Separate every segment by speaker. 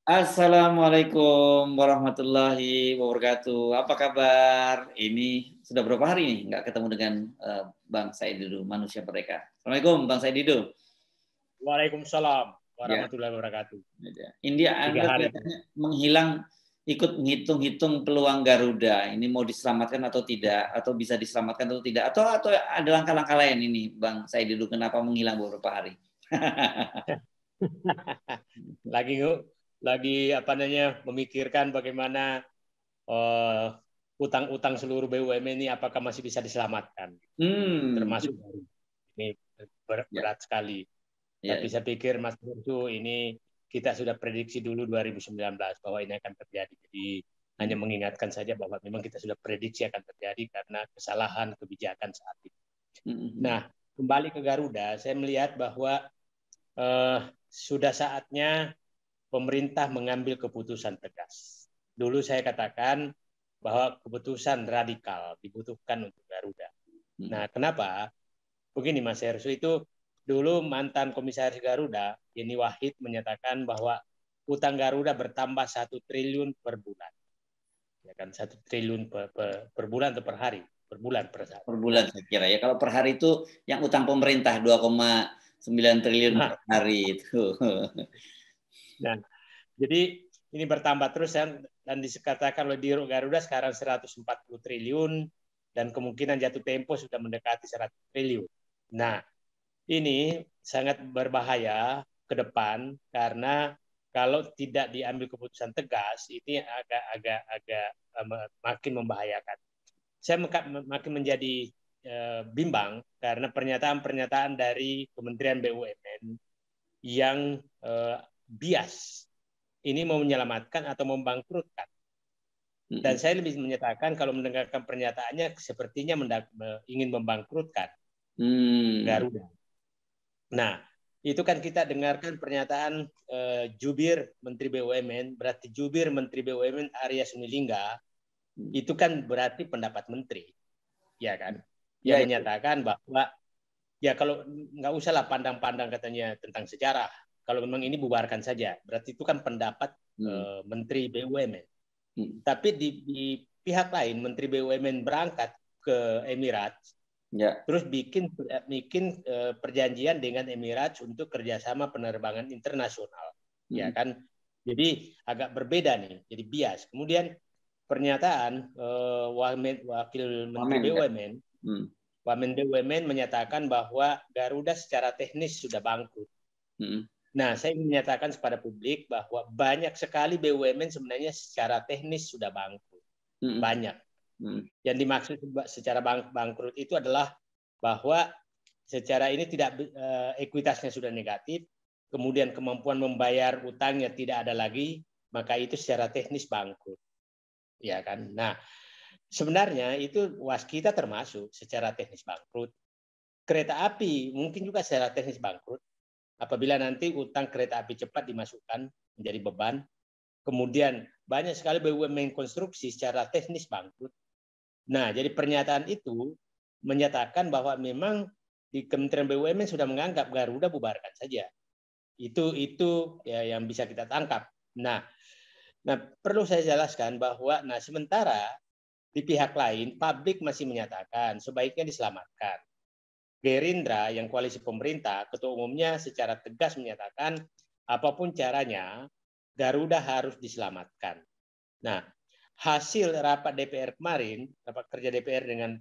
Speaker 1: Assalamualaikum warahmatullahi wabarakatuh. Apa kabar? Ini sudah berapa hari nih nggak ketemu dengan Bang Said Didu, manusia mereka. Assalamualaikum Bang Said Didu.
Speaker 2: Waalaikumsalam
Speaker 1: Ya,
Speaker 2: warahmatullahi wabarakatuh.
Speaker 1: India
Speaker 2: Tiga
Speaker 1: Anda
Speaker 2: hari.
Speaker 1: kelihatannya menghilang, ikut menghitung-hitung peluang Garuda. Ini mau diselamatkan atau tidak? Atau bisa diselamatkan atau tidak? Atau ada langkah-langkah lain ini Bang Said Didu, kenapa menghilang beberapa hari?
Speaker 2: lagi apa namanya memikirkan bagaimana utang-utang seluruh BUMN ini apakah masih bisa diselamatkan. Termasuk ini
Speaker 1: Ya,
Speaker 2: berat sekali.
Speaker 1: ya.
Speaker 2: Tapi saya pikir Mas Bursu ini kita sudah prediksi dulu 2019 bahwa ini akan terjadi. Jadi hanya mengingatkan saja bahwa memang kita sudah prediksi akan terjadi karena kesalahan kebijakan saat ini. Nah, kembali ke Garuda, saya melihat bahwa sudah saatnya pemerintah mengambil keputusan tegas. Dulu saya katakan bahwa keputusan radikal dibutuhkan untuk Garuda. Nah, kenapa? Begini Mas Hersu, itu dulu mantan komisaris Garuda, Yeni Wahid, menyatakan bahwa utang Garuda bertambah 1 triliun per bulan. Ya kan, 1 triliun per bulan atau per hari? Per bulan per hari.
Speaker 1: Per bulan saya kira ya. Kalau per hari itu yang utang pemerintah 2,9 triliun per hari itu.
Speaker 2: Nah, jadi ini bertambah terus dan dikatakan oleh Dirut Garuda sekarang 140 triliun dan kemungkinan jatuh tempo sudah mendekati 100 triliun. Nah, ini sangat berbahaya ke depan karena kalau tidak diambil keputusan tegas ini agak makin membahayakan. Saya makin menjadi bimbang karena pernyataan-pernyataan dari Kementerian BUMN yang bias. Ini mau menyelamatkan atau membangkrutkan. Dan saya lebih menyatakan kalau mendengarkan pernyataannya sepertinya ingin membangkrutkan Garuda. Nah, itu kan kita dengarkan pernyataan jubir Menteri BUMN, berarti jubir Menteri BUMN Arya Sinulinga, itu kan berarti pendapat menteri. Ya kan? Dia menyatakan bahwa ya kalau nggak usah lah pandang-pandang katanya tentang sejarah. Kalau memang ini bubarkan saja. Berarti itu kan pendapat Menteri BUMN. Tapi di pihak lain, Menteri BUMN berangkat ke Emirat, terus bikin perjanjian dengan Emirat untuk kerjasama penerbangan internasional. Ya kan? Jadi agak berbeda nih. Jadi bias. Kemudian pernyataan Wakil Menteri BUMN, Wamen BUMN menyatakan bahwa Garuda secara teknis sudah bangkrut. Nah, saya ingin menyatakan kepada publik bahwa banyak sekali BUMN sebenarnya secara teknis sudah bangkrut. Banyak. Yang dimaksud secara bangkrut itu adalah bahwa secara ini tidak ekuitasnya sudah negatif, kemudian kemampuan membayar utangnya tidak ada lagi, maka itu secara teknis bangkrut. Ya kan? Nah, sebenarnya itu waskita termasuk secara teknis bangkrut. Kereta api mungkin juga secara teknis bangkrut. Apabila nanti utang kereta api cepat dimasukkan menjadi beban, kemudian banyak sekali BUMN konstruksi secara teknis bangkrut. Nah, jadi pernyataan itu menyatakan bahwa memang di Kementerian BUMN sudah menganggap Garuda bubarkan saja. Itu ya yang bisa kita tangkap. Nah, perlu saya jelaskan bahwa sementara di pihak lain publik masih menyatakan sebaiknya diselamatkan. Gerindra yang koalisi pemerintah, ketua umumnya secara tegas menyatakan apapun caranya Garuda harus diselamatkan. Nah, hasil rapat DPR kemarin, rapat kerja DPR dengan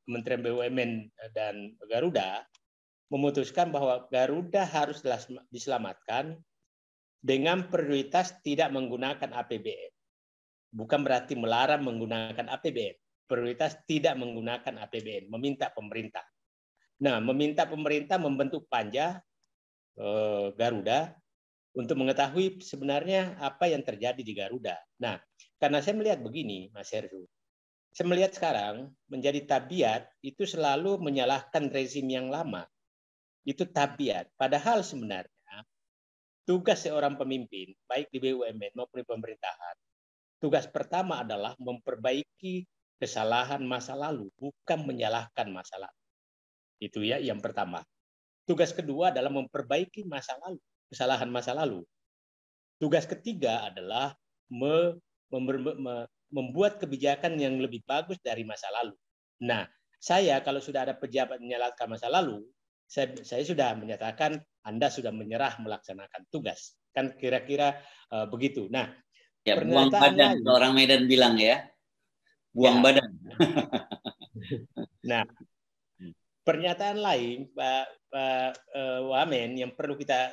Speaker 2: Kementerian BUMN dan Garuda, memutuskan bahwa Garuda harus diselamatkan dengan prioritas tidak menggunakan APBN. Bukan berarti melarang menggunakan APBN. Prioritas tidak menggunakan APBN, meminta pemerintah. Nah, meminta pemerintah membentuk panja Garuda untuk mengetahui sebenarnya apa yang terjadi di Garuda. Nah, karena saya melihat begini, Mas Hersu, saya melihat sekarang menjadi tabiat itu selalu menyalahkan rezim yang lama. Itu tabiat. Padahal sebenarnya tugas seorang pemimpin, baik di BUMN maupun di pemerintahan, tugas pertama adalah memperbaiki kesalahan masa lalu, bukan menyalahkan masa lalu. Itu ya yang pertama. Tugas kedua adalah memperbaiki masa lalu, kesalahan masa lalu. Tugas ketiga adalah membuat kebijakan yang lebih bagus dari masa lalu. Nah, saya kalau sudah ada pejabat menyalahkan masa lalu, saya sudah menyatakan Anda sudah menyerah melaksanakan tugas. Kan kira-kira begitu. Nah,
Speaker 1: Ya, buang
Speaker 2: pernyataan
Speaker 1: badan,
Speaker 2: lain.
Speaker 1: orang Medan bilang ya. Buang
Speaker 2: Ya.
Speaker 1: badan.
Speaker 2: Nah, pernyataan lain Pak Wamen yang perlu kita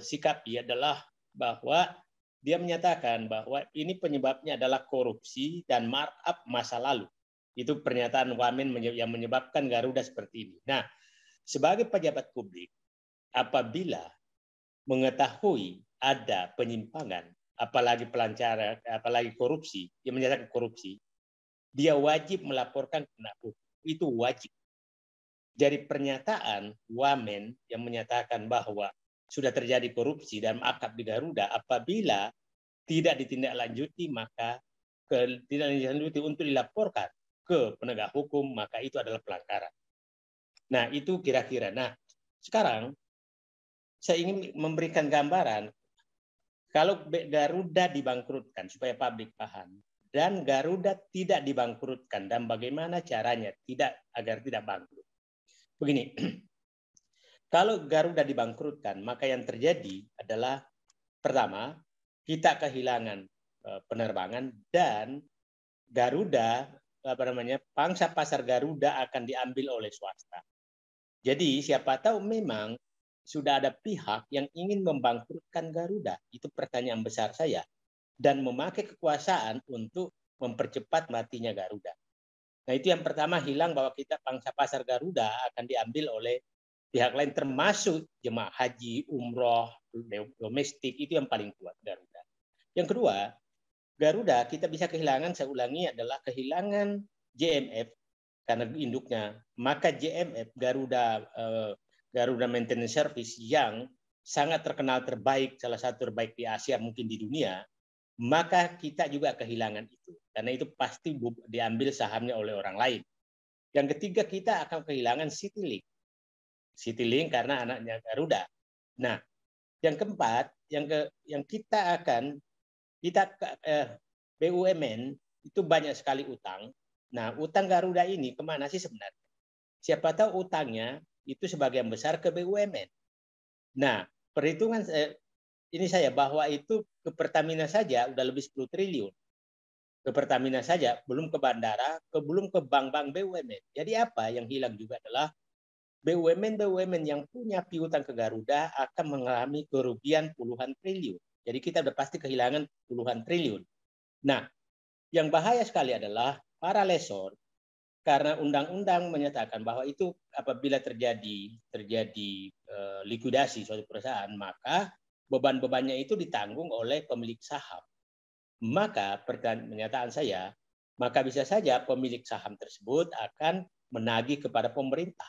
Speaker 2: sikapi adalah bahwa dia menyatakan bahwa ini penyebabnya adalah korupsi dan markup masa lalu. Itu pernyataan Wamen yang menyebabkan Garuda seperti ini. Nah, sebagai pejabat publik, apabila mengetahui ada penyimpangan, apalagi pelancaran, apalagi korupsi, dia menyatakan korupsi, dia wajib melaporkan ke penegak hukum. Itu wajib. Dari pernyataan Wamen yang menyatakan bahwa sudah terjadi korupsi dan markup di Garuda, apabila tidak ditindaklanjuti, maka tidak ditindaklanjuti untuk dilaporkan ke penegak hukum, maka itu adalah pelanggaran. Nah, itu kira-kira. Nah, sekarang saya ingin memberikan gambaran kalau Garuda dibangkrutkan supaya publik paham, dan Garuda tidak dibangkrutkan dan bagaimana caranya agar tidak bangkrut. Begini, kalau Garuda dibangkrutkan, maka yang terjadi adalah pertama, kita kehilangan penerbangan dan Garuda, pangsa pasar Garuda akan diambil oleh swasta. Jadi siapa tahu memang sudah ada pihak yang ingin membangkrutkan Garuda. Itu pertanyaan besar saya. Dan memakai kekuasaan untuk mempercepat matinya Garuda. Nah, itu yang pertama, hilang bahwa kita pangsa pasar Garuda akan diambil oleh pihak lain, termasuk jemaah haji, umroh, domestik, itu yang paling kuat Garuda. Yang kedua, Garuda kita bisa kehilangan, saya ulangi, adalah kehilangan JMF karena induknya. Maka JMF, Garuda Maintenance Service, yang sangat terkenal terbaik, salah satu terbaik di Asia, mungkin di dunia, maka kita juga kehilangan itu. Karena itu pasti diambil sahamnya oleh orang lain. Yang ketiga, kita akan kehilangan Citylink. Citylink karena anaknya Garuda. Nah, yang keempat, yang kita BUMN itu banyak sekali utang. Nah, utang Garuda ini kemana sih sebenarnya? Siapa tahu utangnya itu sebagian besar ke BUMN. Nah, perhitungan ini saya bahwa itu ke Pertamina saja udah lebih 10 triliun. Ke Pertamina saja, belum ke bandara, belum ke bank-bank BUMN. Jadi apa yang hilang juga adalah BUMN yang punya piutang ke Garuda akan mengalami kerugian puluhan triliun. Jadi kita udah pasti kehilangan puluhan triliun. Nah, yang bahaya sekali adalah para lessor, karena undang-undang menyatakan bahwa itu apabila terjadi likuidasi suatu perusahaan, maka beban-bebannya itu ditanggung oleh pemilik saham. Maka pernyataan saya, maka bisa saja pemilik saham tersebut akan menagih kepada pemerintah.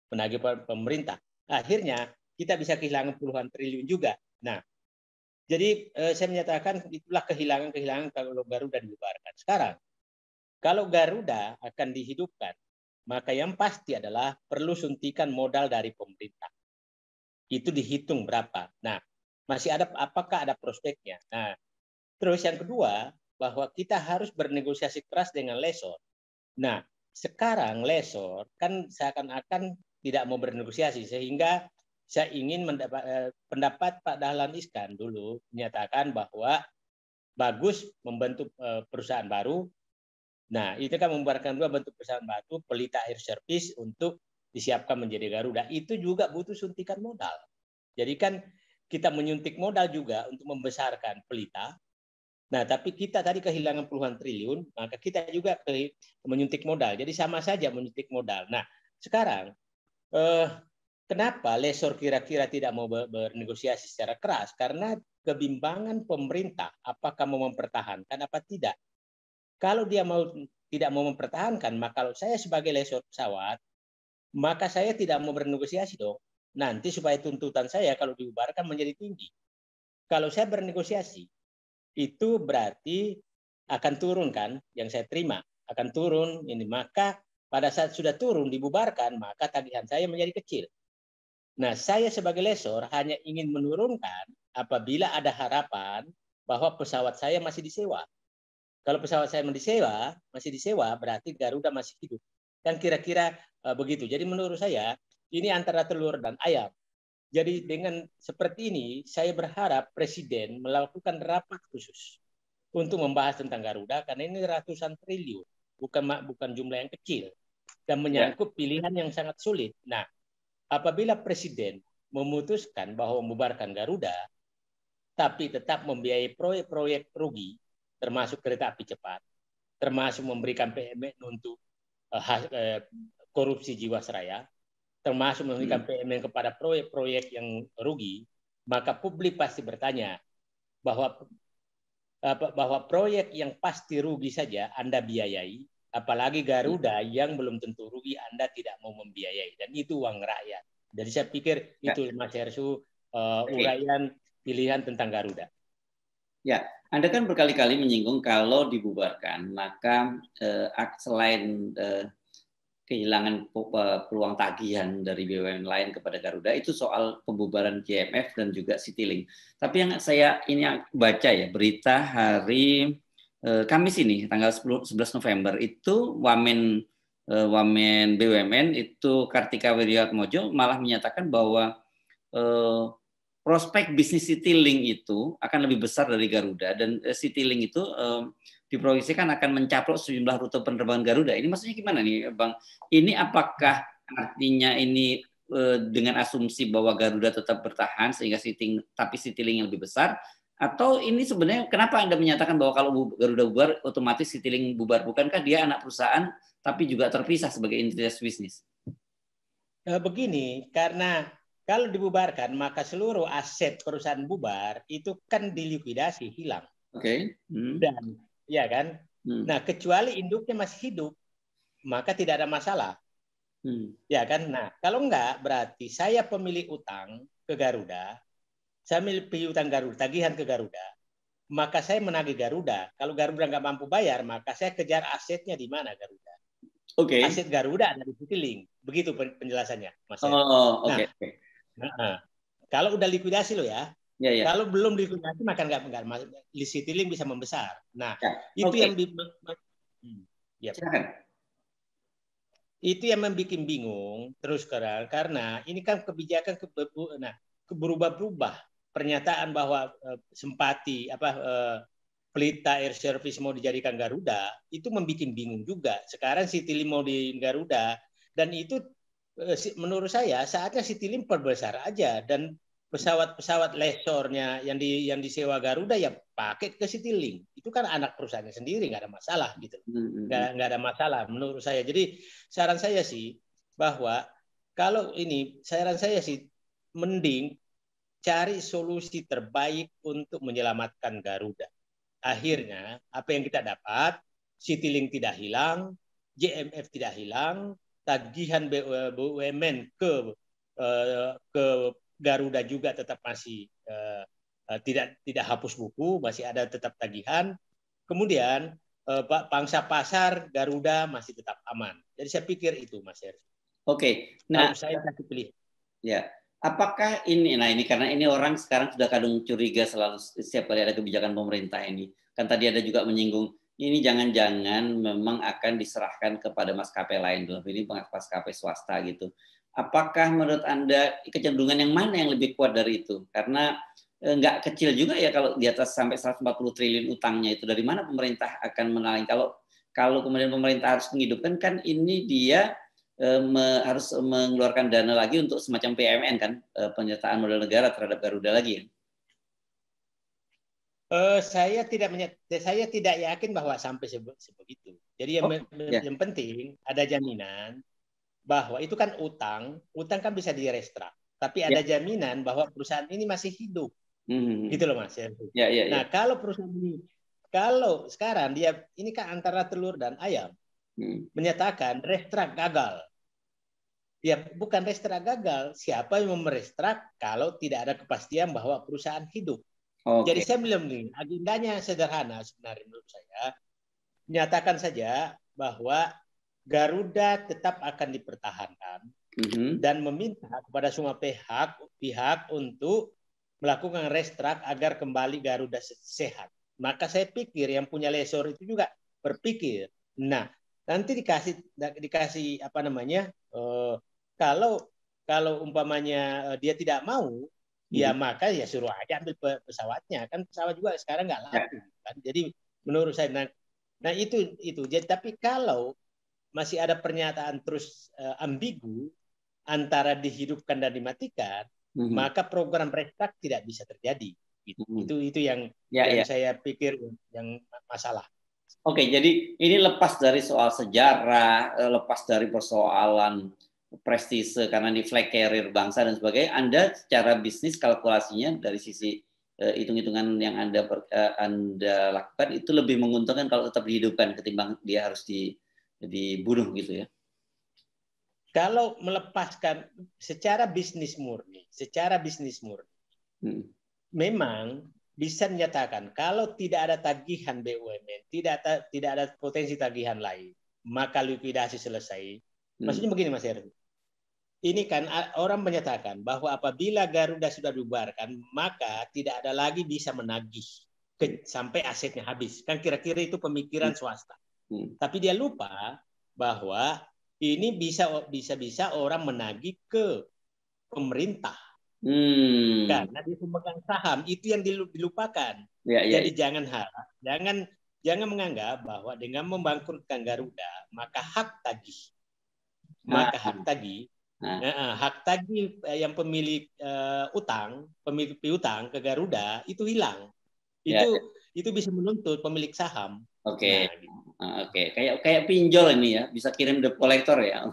Speaker 2: Menagih kepada pemerintah. Akhirnya kita bisa kehilangan puluhan triliun juga. Nah, jadi saya menyatakan itulah kehilangan kalau Garuda dibubarkan. Sekarang, kalau Garuda akan dihidupkan, maka yang pasti adalah perlu suntikan modal dari pemerintah. Itu dihitung berapa. Nah, masih ada, apakah ada prospeknya? Nah, terus yang kedua, bahwa kita harus bernegosiasi keras dengan lessor. Nah, sekarang lessor kan seakan-akan tidak mau bernegosiasi, sehingga saya ingin pendapat Pak Dahlan Iskan dulu menyatakan bahwa bagus membentuk perusahaan baru. Nah, itu kan membubarkan dua bentuk perusahaan baru, Pelita Air Service untuk disiapkan menjadi Garuda. Itu juga butuh suntikan modal. Jadi kan kita menyuntik modal juga untuk membesarkan Pelita. Nah, tapi kita tadi kehilangan puluhan triliun, maka kita juga menyuntik modal. Jadi sama saja menyuntik modal. Nah, sekarang kenapa lessor kira-kira tidak mau bernegosiasi secara keras? Karena kebimbangan pemerintah, apakah mau mempertahankan apa tidak. Kalau dia tidak mau mempertahankan, maka kalau saya sebagai lessor pesawat, maka saya tidak mau bernegosiasi dong. Nanti supaya tuntutan saya kalau dibubarkan menjadi tinggi. Kalau saya bernegosiasi, itu berarti akan turun kan, yang saya terima akan turun ini, maka pada saat sudah turun dibubarkan, maka tagihan saya menjadi kecil. Nah, saya sebagai lessor hanya ingin menurunkan apabila ada harapan bahwa pesawat saya masih disewa. Kalau pesawat saya masih disewa, berarti Garuda masih hidup. Dan kira-kira begitu. Jadi menurut saya ini antara telur dan ayam. Jadi dengan seperti ini, saya berharap Presiden melakukan rapat khusus untuk membahas tentang Garuda karena ini ratusan triliun, bukan jumlah yang kecil dan menyangkut pilihan yang sangat sulit. Nah, apabila Presiden memutuskan bahwa membubarkan Garuda, tapi tetap membiayai proyek-proyek rugi, termasuk kereta api cepat, termasuk memberikan PMN untuk korupsi Jiwasraya, termasuk memberikan PMN kepada proyek-proyek yang rugi, maka publik pasti bertanya bahwa proyek yang pasti rugi saja Anda biayai, apalagi Garuda yang belum tentu rugi Anda tidak mau membiayai, dan itu uang rakyat. Jadi saya pikir itu Mas Hersu uraian pilihan tentang Garuda.
Speaker 1: Ya, Anda kan berkali-kali menyinggung kalau dibubarkan, maka selain kehilangan peluang tagihan dari BUMN lain kepada Garuda, itu soal pembubaran GMF dan juga Citylink. Tapi yang saya ini baca ya, berita hari Kamis ini, tanggal 11 November, itu Wamen BUMN, itu Kartika Wiryatmojo malah menyatakan bahwa prospek bisnis Citylink itu akan lebih besar dari Garuda, dan Citylink itu diproyeksikan akan mencaplok sejumlah rute penerbangan Garuda. Ini maksudnya gimana nih, Bang? Ini apakah artinya ini dengan asumsi bahwa Garuda tetap bertahan sehingga Citylink yang lebih besar, atau ini sebenarnya kenapa Anda menyatakan bahwa kalau Garuda bubar otomatis Citylink bubar? Bukankah dia anak perusahaan tapi juga terpisah sebagai entitas bisnis?
Speaker 2: Begini, karena kalau dibubarkan maka seluruh aset perusahaan bubar itu kan dilikuidasi, hilang.
Speaker 1: Oke.
Speaker 2: Dan ya kan. Nah, kecuali induknya masih hidup, maka tidak ada masalah. Ya kan. Nah, kalau enggak berarti saya pemilik utang ke Garuda, saya pemilik utang Garuda, tagihan ke Garuda, maka saya menagih Garuda. Kalau Garuda nggak mampu bayar, maka saya kejar asetnya di mana Garuda.
Speaker 1: Oke.
Speaker 2: Aset Garuda ada di Citylink. Begitu penjelasannya, Mas.
Speaker 1: Oh, oke.
Speaker 2: Kalau udah likuidasi lo ya.
Speaker 1: Ya, ya.
Speaker 2: Kalau belum likuidasi maka nggak Citylink bisa membesar. Nah, itu yang itu yang membuat bingung terus sekarang, karena ini kan kebijakan berubah-ubah. Pernyataan bahwa Simpati Pelita Air Service mau dijadikan Garuda itu membuat bingung juga. Sekarang Citylink mau di Garuda, dan itu menurut saya saatnya Citylink perbesar aja, dan pesawat-pesawat lesornya yang disewa Garuda ya pakai ke Citylink. Itu kan anak perusahaannya sendiri, nggak ada masalah gitu. Nggak ada masalah menurut saya. Jadi saran saya sih bahwa kalau ini saran saya sih mending cari solusi terbaik untuk menyelamatkan Garuda. Akhirnya apa yang kita dapat, Citylink tidak hilang, GMF tidak hilang, tagihan BUMN ke Garuda juga tetap masih tidak hapus buku, masih ada tetap tagihan. Kemudian pangsa pasar Garuda masih tetap aman. Jadi saya pikir itu, Mas Hersu.
Speaker 1: Oke. Nah,
Speaker 2: saya kasih pilih.
Speaker 1: Ya, apakah ini? Nah, ini karena ini orang sekarang sudah kadung curiga selalu setiap kali ada kebijakan pemerintah ini. Kan tadi ada juga menyinggung ini jangan-jangan memang akan diserahkan kepada maskapai lain, dalam ini maskapai swasta gitu. Apakah menurut Anda kecenderungan yang mana yang lebih kuat dari itu? Karena nggak kecil juga ya kalau di atas sampai 140 triliun utangnya itu. Dari mana pemerintah akan menaling? Kalau kemudian pemerintah harus menghidupkan, kan ini dia harus mengeluarkan dana lagi untuk semacam PMN kan, penyertaan modal negara terhadap Garuda lagi.
Speaker 2: Saya tidak yakin bahwa sampai sebegitu. Jadi yang penting ada jaminan bahwa itu kan utang kan bisa direstrak, tapi ada jaminan bahwa perusahaan ini masih hidup, gitu loh Mas. Nah, kalau perusahaan ini, kalau sekarang dia ini kan antara telur dan ayam, menyatakan restrak gagal. Ya bukan restrak gagal, siapa yang merestrak kalau tidak ada kepastian bahwa perusahaan hidup. Jadi saya bilang nih, agendanya sederhana sebenarnya menurut saya, menyatakan saja bahwa Garuda tetap akan dipertahankan, dan meminta kepada semua pihak untuk melakukan restruct agar kembali Garuda sehat. Maka saya pikir yang punya lessor itu juga berpikir, nah nanti dikasih apa namanya, kalau umpamanya dia tidak mau, ya maka ya suruh aja ambil pesawatnya, kan pesawat juga sekarang nggak laku kan. Jadi menurut saya, nah itu. Jadi, tapi kalau masih ada pernyataan terus ambigu antara dihidupkan dan dimatikan, maka program restart tidak bisa terjadi. Itu yang saya pikir yang masalah.
Speaker 1: Oke, jadi ini lepas dari soal sejarah, lepas dari persoalan prestise karena di flag carrier bangsa dan sebagainya, Anda secara bisnis kalkulasinya dari sisi hitung-hitungan yang Anda lakukan itu lebih menguntungkan kalau tetap dihidupkan ketimbang dia harus dibunuh gitu ya?
Speaker 2: Kalau melepaskan secara bisnis murni, memang bisa menyatakan kalau tidak ada tagihan BUMN, tidak ada potensi tagihan lain, maka likuidasi selesai. Maksudnya begini Mas Heru, ini kan orang menyatakan bahwa apabila Garuda sudah dibubarkan, maka tidak ada lagi bisa menagih sampai asetnya habis. Kan kira-kira itu pemikiran swasta. Tapi dia lupa bahwa ini bisa orang menagih ke pemerintah. Karena dia pemegang saham, itu yang dilupakan. Jadi jangan menganggap bahwa dengan membangkrutkan Garuda, maka hak tagih yang pemilik pemilik piutang ke Garuda itu hilang. Itu bisa menuntut pemilik saham.
Speaker 1: Oke. Oke, kayak pinjol ini ya, bisa kirim debt collector ya.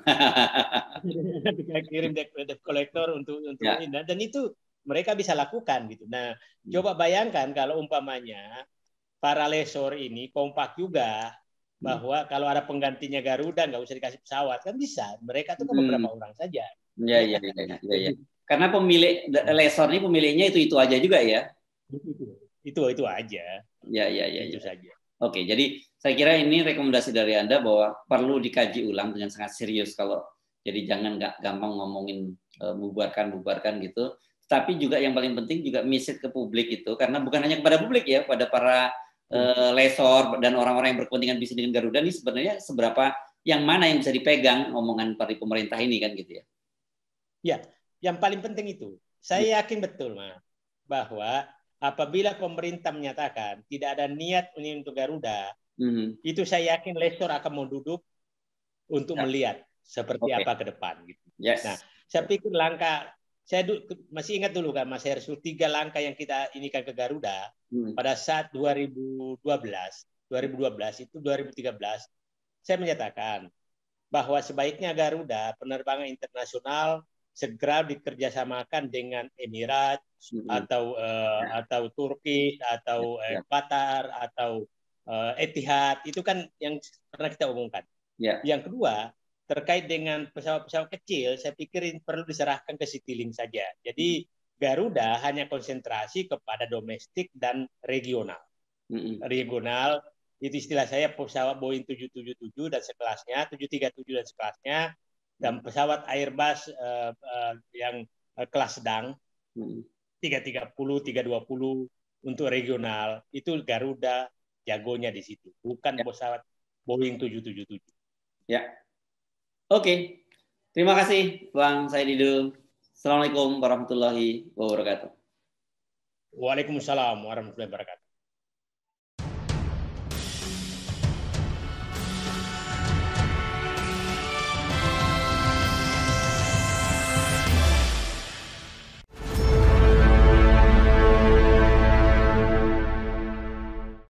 Speaker 2: Kirim debt collector untuk ini, dan itu mereka bisa lakukan gitu. Nah, coba bayangkan kalau umpamanya para lessor ini kompak juga bahwa kalau ada penggantinya Garuda nggak usah dikasih pesawat, kan bisa. Mereka itu kan beberapa orang saja.
Speaker 1: Iya. Karena pemilik lessor ini pemiliknya itu aja juga ya.
Speaker 2: Itu aja.
Speaker 1: Itu
Speaker 2: saja.
Speaker 1: Oke, jadi saya kira ini rekomendasi dari Anda bahwa perlu dikaji ulang dengan sangat serius jadi jangan nggak gampang ngomongin bubarkan gitu. Tapi juga yang paling penting juga message ke publik itu, karena bukan hanya kepada publik ya, pada para lessor dan orang-orang yang berkepentingan bisnis dengan Garuda ini sebenarnya seberapa yang mana yang bisa dipegang omongan dari pemerintah ini kan gitu ya.
Speaker 2: Ya, yang paling penting itu. Saya yakin betul, Mas, bahwa apabila pemerintah menyatakan tidak ada niat ini untuk Garuda, itu saya yakin lessor akan mau duduk untuk melihat seperti apa ke depan. Gitu. Nah, saya pikir saya masih ingat dulu kan Mas Hersu, 3 langkah yang kita inikan ke Garuda pada saat 2012 itu 2013, saya menyatakan bahwa sebaiknya Garuda penerbangan internasional segera dikerjasamakan dengan Emirat atau Turki atau Qatar atau Etihad, itu kan yang pernah kita umumkan. Yang kedua, terkait dengan pesawat-pesawat kecil, saya pikir perlu diserahkan ke Citylink saja. Jadi Garuda hanya konsentrasi kepada domestik dan regional. Regional itu istilah saya pesawat Boeing 777 dan sekelasnya, 737 dan sekelasnya, dan pesawat Airbus yang kelas sedang 330, 320 untuk regional, itu Garuda jagonya di situ, bukan pesawat Boeing 777.
Speaker 1: Ya. Oke. Terima kasih Bang Said Didu. Assalamualaikum warahmatullahi wabarakatuh.
Speaker 2: Waalaikumsalam warahmatullahi wabarakatuh.